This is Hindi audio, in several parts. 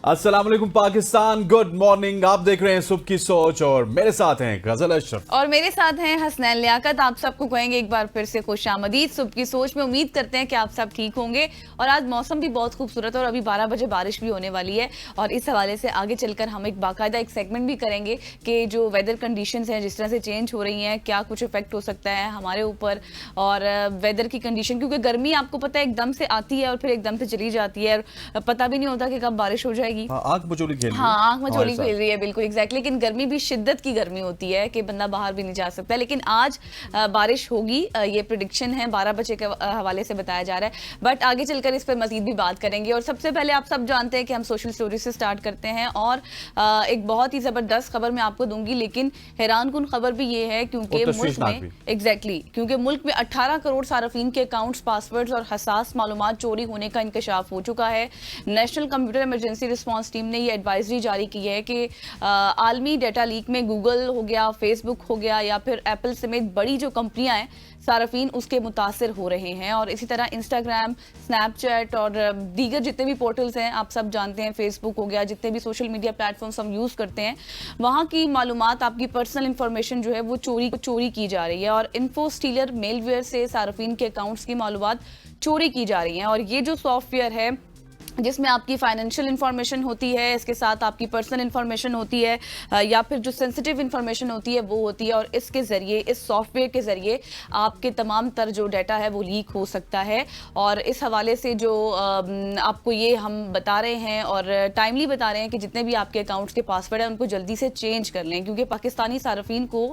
अस्सलाम वालेकुम पाकिस्तान, गुड मॉर्निंग। आप देख रहे हैं सुबह की सोच और मेरे साथ हैं गजल अशरफ और मेरे साथ हैं हसनैन लियाकत। आप सबको कहेंगे एक बार फिर से खुशामदीद सुबह की सोच में। उम्मीद करते हैं कि आप सब ठीक होंगे। और आज मौसम भी बहुत खूबसूरत है और अभी 12 बजे बारिश भी होने वाली है। और इस हवाले से आगे चलकर हम एक बाकायदा एक सेगमेंट भी करेंगे कि जो वेदर कंडीशंस हैं जिस तरह से चेंज हो रही हैं, क्या कुछ इफेक्ट हो सकता है हमारे ऊपर और वेदर की कंडीशन, क्योंकि गर्मी आपको पता है एकदम से आती है और फिर एकदम से चली जाती है और पता भी नहीं होता कि कब बारिश हो जाएगी। आंख मचोली खेल रही है हाँ, आंख हमारे मचोली साथ। खेल रही है, बिल्कुल एग्जैक्टली। लेकिन गर्मी भी शिद्दत की गर्मी होती है कि बंदा बाहर भी नहीं जा सकता। लेकिन आज बारिश होगी, ये प्रिडिक्शन है 12 बजे के हवाले से बताया जा रहा है। बट आगे चलकर इस पर मजीद भी बात करेंगे। और सबसे पहले आप सब जानते हैं कि हम सोशल स्टोरी से स्टार्ट करते हैं और एक बहुत ही जबरदस्त खबर मैं आपको दूंगी। लेकिन हैरान कुन खबर भी ये है क्योंकि और मुल्क तशवीशनाक में भी। क्योंकि मुल्क में 18 करोड़ सार्फिन के अकाउंट्स, पासवर्ड्स और हसास मालूमात चोरी होने का इंकशाफ हो चुका है। National computer emergency response team ने ये एडवाइजरी जारी की है कि आलमी डेटा लीक में गूगल हो गया, फेसबुक हो गया या फिर एप्पल समेत बड़ी जो कंपनियां हैं सार्फिन उसके मुतासिर हो रहे हैं। और इसी तरह इंस्टाग्राम, स्नैपचैट और दीगर जितने भी पोर्टल्स हैं, आप सब जानते हैं, फेसबुक हो गया, जितने भी सोशल मीडिया प्लेटफॉर्म्स हम यूज़ करते हैं, वहाँ की मालूमात, आपकी पर्सनल इंफॉर्मेशन जो है वो चोरी की जा रही है। और इन्फो स्टीलर मेलवेयर से सार्फिन के अकाउंट्स की मालूमात चोरी की जा रही हैं। और ये जो सॉफ्टवेयर है जिसमें आपकी फाइनेंशियल इंफॉर्मेशन होती है, इसके साथ आपकी पर्सनल इंफॉर्मेशन होती है या फिर जो सेंसिटिव इंफॉर्मेशन होती है वो होती है। और इसके ज़रिए, इस सॉफ्टवेयर के ज़रिए आपके तमाम तर जो डाटा है वो लीक हो सकता है। और इस हवाले से जो आपको ये हम बता रहे हैं और टाइमली बता रहे हैं कि जितने भी आपके अकाउंट्स के पासवर्ड हैं उनको जल्दी से चेंज कर लें, क्योंकि पाकिस्तानी सार्फिन को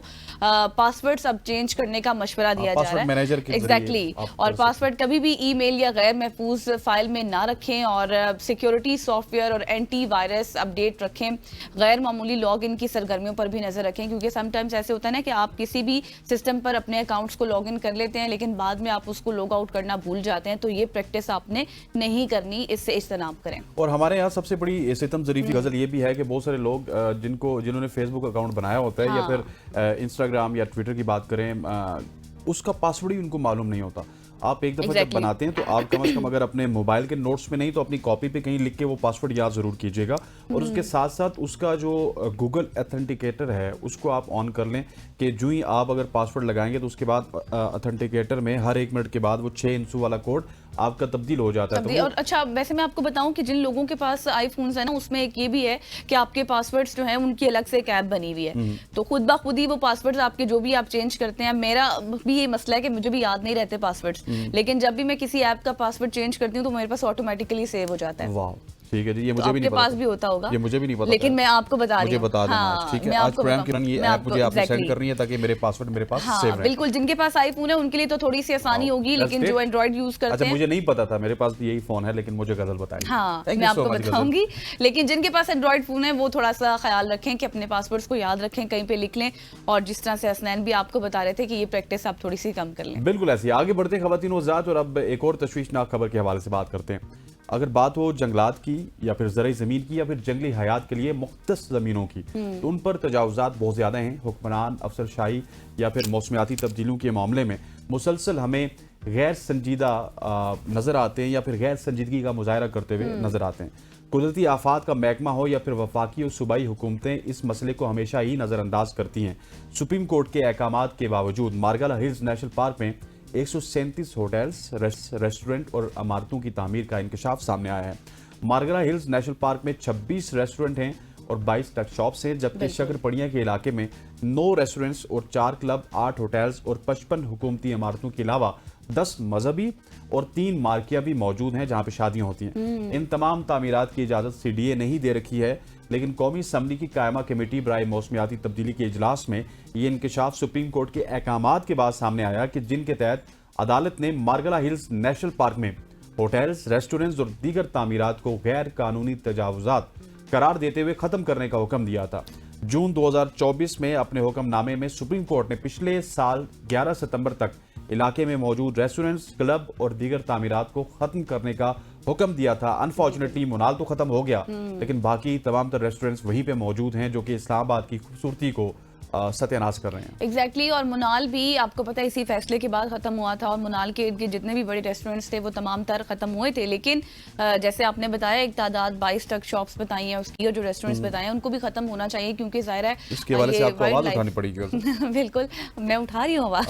पासवर्ड्स अब चेंज करने का मशवरा दिया जा रहा है। एग्जैक्टली। और पासवर्ड कभी भी ईमेल या गैर महफूज फाइल में ना रखें और सिक्योरिटी सॉफ्टवेयर और एंटी वायरस अपडेट रखें। गैर मामूली लॉग इन की सरगर्मियों पर भी नजर रखें, क्योंकि समटाइम्स ऐसे होता है ना कि आप किसी भी सिस्टम पर अपने अकाउंट्स को लॉग इन कर लेते हैं लेकिन बाद में आप उसको लॉग आउट करना भूल जाते हैं। तो ये प्रैक्टिस आपने नहीं करनी, इससे इज्तनाब करें। और हमारे यहाँ सबसे बड़ी सितम ज़रीफ़ी गजल ये भी है कि बहुत सारे लोग जिन्होंने फेसबुक अकाउंट बनाया होता है या फिर इंस्टाग्राम या ट्विटर की बात करें, उसका पासवर्ड ही उनको मालूम नहीं होता। आप एक दफ़ा जब बनाते हैं तो आप कम से कम अगर अपने मोबाइल के नोट्स में नहीं तो अपनी कॉपी पे कहीं लिख के वो पासवर्ड याद ज़रूर कीजिएगा। और उसके साथ साथ उसका जो गूगल ऑथेंटिकेटर है उसको आप ऑन कर लें कि जो ही आप अगर पासवर्ड लगाएंगे तो उसके बाद ऑथेंटिकेटर में हर 1 मिनट के बाद वो 6 इंचू वाला कोड आपका तब्दील हो जाता है। और अच्छा, वैसे मैं आपको बताऊं कि जिन लोगों के पास आईफोन्स है ना, उसमें एक ये भी है कि आपके पासवर्ड्स जो हैं उनकी अलग से एक ऐप बनी हुई है, तो खुद ब खुद ही वो पासवर्ड्स आपके जो भी आप चेंज करते हैं। मेरा भी ये मसला है कि मुझे भी याद नहीं रहते पासवर्ड्स, लेकिन जब भी मैं किसी ऐप का पासवर्ड चेंज करती हूँ तो मेरे पास ऑटोमेटिकली सेव हो जाता है। वाह, ठीक है जी, ये मुझे तो भी नहीं आपके पता पास भी होता होगा, ये मुझे भी नहीं पता लेकिन मैं आपको बता रही मुझे हूँ। बता देना। हाँ, ठीक है, मैं आज आपको प्रोग्राम के दौरान ये ऐप मुझे आपको सेंड करनी है ताकि मेरे पासवर्ड मेरे पास सेव रहे। बिल्कुल, जिनके पास आईफोन है उनके लिए तो थोड़ी सी आसानी होगी, लेकिन जो एंड्रॉइड यूज करते अच्छा, हैं। मुझे नहीं पता था, मेरे पास भी यही फोन है, लेकिन मुझे गजल बताइए। हाँ, मैं आपको बताऊंगी। लेकिन जिनके पास एंड्रॉइड फोन है वो थोड़ा सा ख्याल रखें कि अपने पासवर्ड्स को याद रखें, कहीं पे लिख लें। और जिस तरह से हसनैन भी आपको बता रहे थे कि ये प्रैक्टिस आप थोड़ी सी कम कर लें। बिल्कुल ऐसे आगे बढ़ते हैं ख़वातीन व हज़रात, और अब एक और तशवीशनाक खबर के हवाले से बात करते हैं। अगर बात हो जंगलात की या फिर ज़रई ज़मीन की या फिर जंगली हयात के लिए मुख्तस ज़मीनों की, तो उन पर तजावुज़ात बहुत ज़्यादा हैं। हुक्मरान अफसरशाही या फिर मौसमियाती तब्दीलियों के मामले में मुसलसल हमें गैर संजीदा नज़र आते हैं या फिर गैर संजीदगी का मुजाहरा करते हुए नज़र आते हैं। कुदरती आफात का महकमा हो या फिर वफाकी और सूबाई हुकूमतें इस मसले को हमेशा ही नज़रअंदाज करती हैं। सुप्रीम कोर्ट के अहकामात के बावजूद मार्गला हिल्स नेशनल पार्क में 137 होटल्स, रेस्टोरेंट और इमारतों की तामीर का इंकशाफ सामने आया है। मार्गला हिल्स नेशनल पार्क में 26 रेस्टोरेंट हैं और 22 टक शॉप्स हैं, जबकि शकरपड़िया के इलाके में 9 रेस्टोरेंट्स और 4 क्लब, 8 होटल्स और 55 हुकूमती इमारतों के अलावा 10 मजहबी और 3 मार्किया भी मौजूद हैं जहां पे शादियां होती हैं। इन तमाम तामीरात की इजाज़त CDA नहीं दे रखी है, लेकिन कौमी असम्बली की कायमा कमेटी बराए मौसमियाती तब्दीली के इजलास में ये इंकशाफ सुप्रीम कोर्ट के अहकामात के बाद सामने आया कि जिनके तहत अदालत ने मार्गला हिल्स नेशनल पार्क में होटल्स, रेस्टोरेंट्स और दीगर तामीरात को गैर कानूनी तजावुजात करार देते हुए ख़त्म करने का हुक्म दिया था। जून 2024 में अपने हुक्मनामे में सुप्रीम कोर्ट ने पिछले साल 11 सितंबर तक इलाके में मौजूद रेस्टोरेंट्स, क्लब और दीगर तामीरात को खत्म करने का हुक्म दिया था। अनफॉर्चुनेटली मुनाल तो खत्म हो गया, लेकिन बाकी तमाम तर रेस्टोरेंट्स वहीं पे मौजूद हैं जो कि इस्लामाबाद की खूबसूरती को सत्यानाश कर रहे हैं। एग्जैक्टली और मुनाल भी आपको पता है इसी फैसले के बाद खत्म हुआ था और मुनाल के इर्द गिर्द जितने भी बड़े रेस्टोरेंट्स थे वो तमाम तर खत्म हुए थे, लेकिन जैसे आपने बताया एक तादाद 22 तक शॉप्स बताई हैं उसकी, और जो रेस्टोरेंट्स बताए हैं उनको भी खत्म होना चाहिए, क्योंकि जाहिर है इसके हवाले से आपको आवाज उठानी पड़ेगी। बिल्कुल, मैं उठा रही हूँ आवाज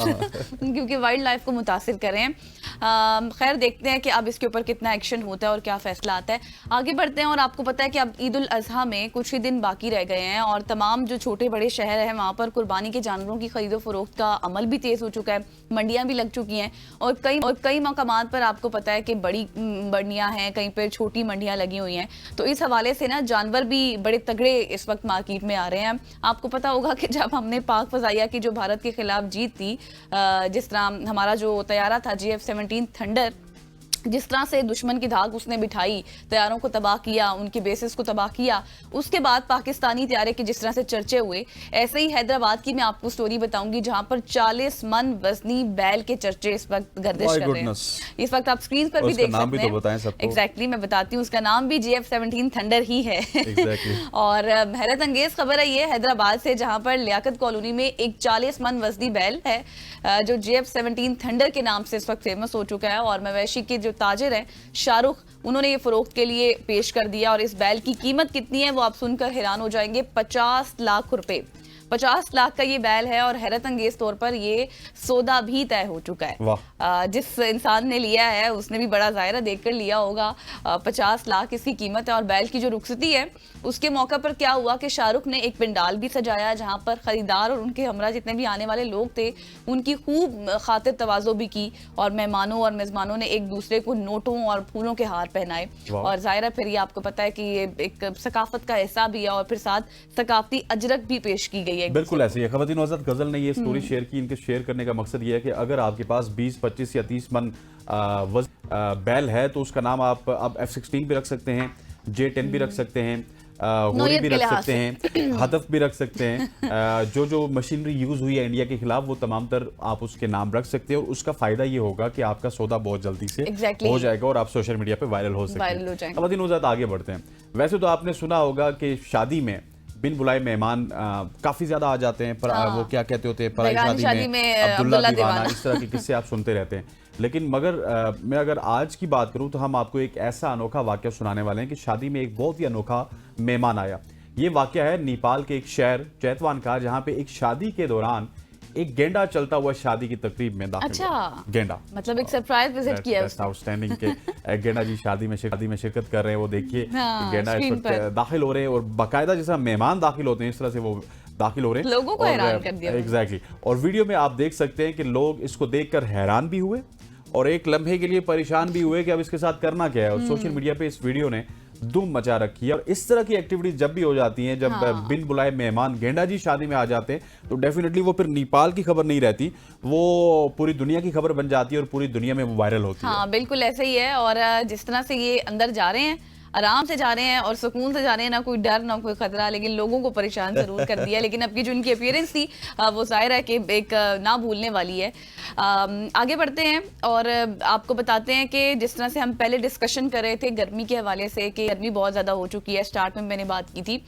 क्योंकि वाइल्ड लाइफ को मुतासिर कर रहे हैं। खैर देखते हैं कि अब इसके ऊपर कितना एक्शन होता है और क्या फैसला आता है। आगे बढ़ते हैं और आपको पता है कि अब ईद उल अजहा में कुछ ही दिन बाकी रह गए हैं और तमाम जो छोटे बड़े शहर हैं वहाँ पर कुर्बानी के जानवरों की खरीदो फरोख्त का अमल भी तेज हो चुका है, मंडियां भी लग चुकी हैं और कई मकामात पर आपको पता है कि बड़ी मंडियां हैं, कहीं पर छोटी मंडियां लगी हुई हैं। तो इस हवाले से ना जानवर भी बड़े तगड़े इस वक्त मार्केट में आ रहे हैं। आपको पता होगा कि जब हमने पाक फजाइया की जो भारत के खिलाफ जीत थी, जिस तरह हमारा जो तैयारा था GF-17 थंडर, जिस तरह से दुश्मन की धाक उसने बिठाई, तैयारों को तबाह किया, उनके बेसिस को तबाह किया, उसके बाद पाकिस्तानी तैयारे के जिस तरह से चर्चे हुए, ऐसे ही हैदराबाद की मैं आपको स्टोरी बताऊंगी जहां पर 40 मन वजनी बैल के चर्चे इस वक्त गर्दिश कर रहे हैं। इस वक्त आप स्क्रीन पर भी देख सकते हैं। एग्जैक्टली मैं बताती हूँ, उसका नाम भी GF-17 थंडर ही है। और हैरत अंगेज खबर है ये हैदराबाद से, जहां पर लियाकत कॉलोनी में एक 40 मन वजनी बैल है जो GF-17 थंडर के नाम से इस वक्त फेमस हो चुका है। और मवेशी के जो ताजिर हैं शाहरुख, उन्होंने ये फरोख्त के लिए पेश कर दिया और इस बैल की कीमत कितनी है वो आप सुनकर हैरान हो जाएंगे, 50 लाख रुपए। 50 लाख का ये बैल है और हैरत अंगेज तौर पर ये सौदा भी तय हो चुका है। जिस इंसान ने लिया है उसने भी बड़ा ज़ाहिर देखकर लिया होगा। 50 लाख इसकी कीमत है और बैल की जो रुखसती है उसके मौका पर क्या हुआ कि शाहरुख ने एक पंडाल भी सजाया जहां पर खरीदार और उनके हमरा जितने भी आने वाले लोग थे उनकी खूब खातिर तवाज़ो भी की और मेहमानों और मेज़बानों ने एक दूसरे को नोटों और फूलों के हार पहनाए। और ज़ाहिर फिर ये आपको पता है कि ये एक सकाफत का हिस्सा भी है और फिर साथ सकाफती अजरक भी पेश की गई है। बिल्कुल ऐसे ही ख़वातीन हज़रत गजल ने ये स्टोरी शेयर की। इनके शेयर करने का मकसद ये है कि अगर आपके पास 20, 25 या 30 मन बैल है तो उसका नाम आप अब F-16 भी रख सकते हैं, J-10 भी रख सकते हैं, होरी भी रख सकते हैं, हदफ भी रख सकते हैं। जो मशीनरी यूज हुई है इंडिया के खिलाफ वो तमाम तर आप उसके नाम रख सकते हैं और उसका फायदा ये होगा कि आपका सौदा बहुत जल्दी से हो जाएगा और आप सोशल मीडिया पे वायरल हो सकते हैं। ख़वातीन हज़रत आगे बढ़ते हैं। वैसे तो आपने सुना होगा कि शादी में बिन बुलाए मेहमान काफी ज्यादा आ जाते हैं, पर वो क्या कहते होते हैं, पराई शादी में अब्दुल्ला दीवाना, इस तरह के किस्से आप सुनते रहते हैं। लेकिन मगर मैं अगर आज की बात करूं तो हम आपको एक ऐसा अनोखा वाकया सुनाने वाले हैं कि शादी में एक बहुत ही अनोखा मेहमान आया। ये वाकया है नेपाल के एक शहर चैतवान का, जहां पे एक शादी के दौरान एक गेंडा चलता हुआ शादी की तकरीब में दाखिल हुआ। गेंडा मतलब एक सरप्राइज विजिट किया उसने। आउटस्टैंडिंग के गेंडा जी शादी में शिरकत कर रहे हैं। वो देखिए गेंडा इस वक्त दाखिल हो रहे हैं और बाकायदा जैसा मेहमान दाखिल होते हैं इस तरह से वो दाखिल हो रहे हैं, लोगों को हैरान कर दिया। एग्जैक्टली। और वीडियो में आप देख सकते हैं कि लोग इसको देखकर हैरान भी हुए और एक लम्हे के लिए परेशान भी हुए कि अब इसके साथ करना क्या है। और सोशल मीडिया पे इस वीडियो ने धूम मचा रखी है। और इस तरह की एक्टिविटीज जब भी हो जाती हैं, जब बिन बुलाए मेहमान गेंडा जी शादी में आ जाते हैं तो डेफिनेटली वो फिर नेपाल की खबर नहीं रहती, वो पूरी दुनिया की खबर बन जाती है और पूरी दुनिया में वो वायरल होती है। हाँ बिल्कुल ऐसे ही है। और जिस तरह से ये अंदर जा रहे हैं, आराम से जा रहे हैं और सुकून से जा रहे हैं, ना कोई डर ना कोई खतरा, लेकिन लोगों को परेशान जरूर कर दिया। लेकिन अब की जो इनकी अपीयरेंस थी वो जाहिर है कि एक ना भूलने वाली है। आगे बढ़ते हैं और आपको बताते हैं कि जिस तरह से हम पहले डिस्कशन कर रहे थे गर्मी के हवाले से कि गर्मी बहुत ज़्यादा हो चुकी है, स्टार्ट में मैंने बात की थी।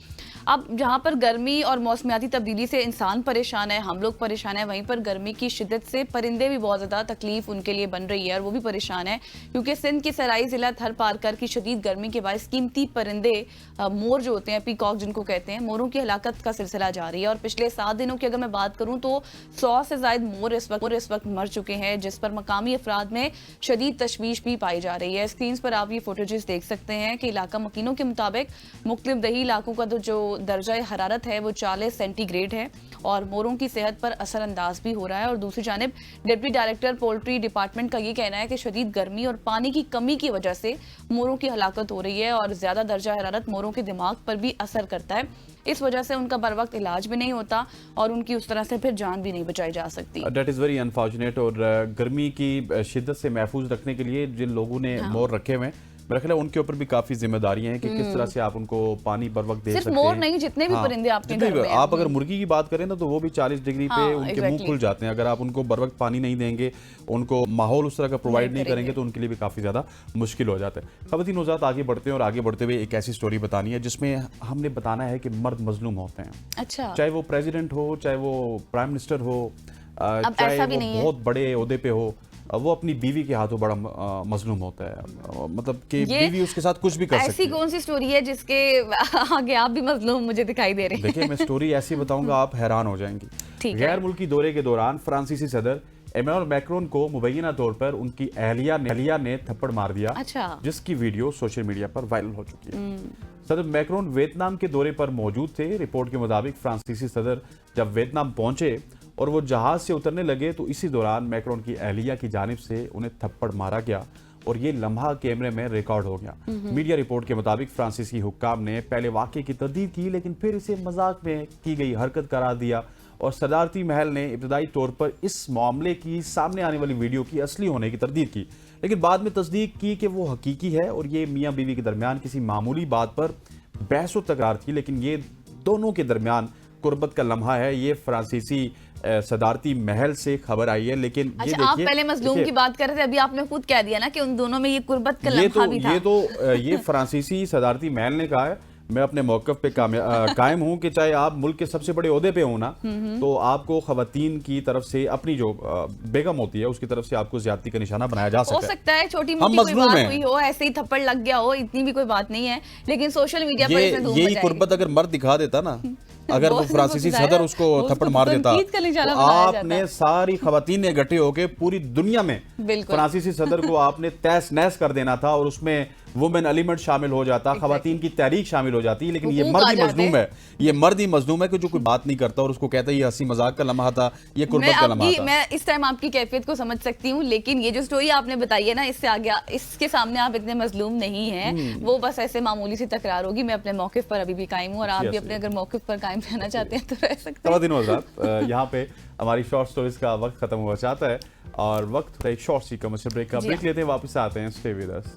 अब जहाँ पर गर्मी और मौसमियाती तब्दीली से इंसान परेशान है, हम लोग परेशान है, वहीं पर गर्मी की शिद्दत से परिंदे भी बहुत ज़्यादा तकलीफ उनके लिए बन रही है और वो भी परेशान है, क्योंकि सिंध के सराई ज़िला थर पारकर की शदीद गर्मी के बायस कीमती परिंदे मोर जो होते हैं, पीकॉक जिनको कहते हैं, मोरों की हलाकत का सिलसिला जारी है। और पिछले 7 दिनों की अगर मैं बात करूँ तो 100 से ज़ायद मोर इस वक्त मर चुके हैं, जिस पर मकामी अफराद में शदीद तशवीश भी पाई जा रही है। स्क्रीन पर आप ये फुटेजेस देख सकते हैं कि इलाका मकीनों के मुताबिक मुख्तलिफ दही इलाकों का तो जो दर्जा हरारत है वो 40 सेंटीग्रेड है और मोरों की सेहत पर असरअंदाज भी हो रहा है। और दूसरी जानिब डिप्टी डायरेक्टर पोल्ट्री डिपार्टमेंट का ये कहना है कि शदीद गर्मी और पानी की कमी की वजह से मोरों की हलाकत हो रही है और ज्यादा दर्जा हरारत मोरों के दिमाग पर भी असर करता है। इस वजह से उनका बर वक्त इलाज भी नहीं होता और उनकी उस तरह से फिर जान भी नहीं बचाई जा सकती। That is very unfortunate. और गर्मी की शिद्दत से महफूज रखने के लिए जिन लोगों ने मोर रखे हुए हैं मेरा ख्याल है उनके ऊपर भी काफी जिम्मेदारियां हैं कि किस तरह से आप उनको पानी बर वक्त दे सिर्फ सकते मोर हैं। नहीं, जितने भी हाँ, परिंदे आपके जितने घर भी- में हैं। आप अगर मुर्गी की बात करें ना तो वो भी 40 डिग्री पे हाँ, उनके मुंह exactly. खुल जाते हैं। अगर आप उनको बर वक्त पानी नहीं देंगे, उनको माहौल उस तरह का प्रोवाइड नहीं करेंगे तो उनके लिए भी काफी ज्यादा मुश्किल हो जाता है। खवातीन हज़रात, आगे बढ़ते हैं और आगे बढ़ते हुए एक ऐसी स्टोरी बतानी है जिसमें हमने बताना है कि मर्द मजलूम होते हैं, अच्छा, चाहे वो प्रेसिडेंट हो, चाहे वो प्राइम मिनिस्टर हो, चाहे ऐसा भी वो नहीं है। बहुत बड़े ओहदे पे हो, वो अपनी बीवी के हाथों बड़ा मजलूम होता है। मतलब कि ये बीवी उसके साथ कुछ भी कर सकती ऐसी है। कौन सी स्टोरी है जिसके आगे आप भी मजलूम मुझे दिखाई दे रहे हैं? देखिए, मैं स्टोरी ऐसी बताऊंगा आप हैरान हो जाएंगी। ठीक है। गैर मुल्की दौरे के दौरान फ्रांसीसी सदर इमैनुअल मैक्रोन को मुबैना तौर पर उनकी अहलिया ने थप्पड़ मार दिया, अच्छा। जिसकी वीडियो सोशल मीडिया पर वायरल हो चुकी है। सदर मैक्रोन वियतनाम के दौरे पर मौजूद थे। रिपोर्ट के मुताबिक फ्रांसीसी सदर जब वियतनाम पहुंचे और वो जहाज से उतरने लगे तो इसी दौरान मैक्रोन की अहलिया की जानिब से उन्हें थप्पड़ मारा गया और ये लम्हा कैमरे में रिकॉर्ड हो गया। मीडिया रिपोर्ट के मुताबिक फ्रांसीसी हुक्काम ने पहले वाकये की तरदीद की, लेकिन फिर इसे मजाक में की गई हरकत करार दिया और सदारती महल ने इब्तदाई तौर पर इस मामले की सामने आने वाली वीडियो की असली होने की तरदीद की, लेकिन बाद में तस्दीक की कि वो हकीकी है और ये मियाँ बीवी के दरमियान किसी मामूली बात पर बहस व तकरार थी। लेकिन ये दोनों के दरमियान कुर्बत का लम्हा है। ये फ्रांसीसी सदारती महल से खबर आई है। लेकिन ये अच्छा, आप देखिए, पहले मजलूम की बात कर रहे थे, अभी आपने खुद कह दिया ना कि उन दोनों में ये कुर्बत का ये लम्हा तो भी था। ये फ्रांसीसी सदारती महल ने कहा है। मैं अपने मौकफ पे कायम हूं कि चाहे आप मुल्क के सबसे बड़े ओहदे पे हो ना, तो आपको खवातीन की तरफ से अपनी जो बेगम होती है उसकी तरफ से आपको ज्यादती का निशाना बनाया जा हो सकता है। सकता है छोटी हम मोटी कोई मजलूम बात हैं। हुई हो, ऐसे ही थप्पड़ लग गया हो, इतनी भी कोई बात नहीं है, लेकिन सोशल मीडिया पर ये इसे धूम यही मचाएगी। कुर्बत अगर मर्द दिखा देता ना, अगर वो बहुत फ्रांसीसी ज़ाहिर सदर है, उसको उसको थप्पड़ मार देता तनकीद का निशाना तो बनाया जाता। आपने सारी खवातीन ने इकट्ठे होकर पूरी दुनिया में बिल्कुल। फ्रांसीसी सदर को आपने तहस नहस कर देना था और उसमें वुमेन एलिमेंट शामिल हो जाता, खवातीन की तहरीक शामिल हो जाती। लेकिन ये हुकूक आ मर्द ही जाते। मजलूम है, ये मर्द ही मजलूम है कि जो कोई बात नहीं करता और उसको कहता है ये हंसी मजाक का लम्हा था, ये कुर्बत का लम्हा था। मैं इस टाइम आपकी कैफियत को समझ सकती हूँ, लेकिन ये जो स्टोरी आपने बताई है ना, इससे आगे इसके सामने आप इतने मजलूम नहीं हैं। वो बस ऐसे मामूली सी तकरार होगी। मैं अपने मौकिफ पर अभी भी कायम हूँ और आप भी अपने अगर मौकिफ पर कायम रहना चाहते हैं तो रह सकते हैं। खवातीन हज़रात, यहाँ पे हमारी शॉर्ट स्टोरीज का वक्त खत्म हुआ चाहता है और वक्त एक शॉर्ट सी कमर्शियल ब्रेक का। ब्रेक लेते हैं, वापस आते हैं। Stay with us.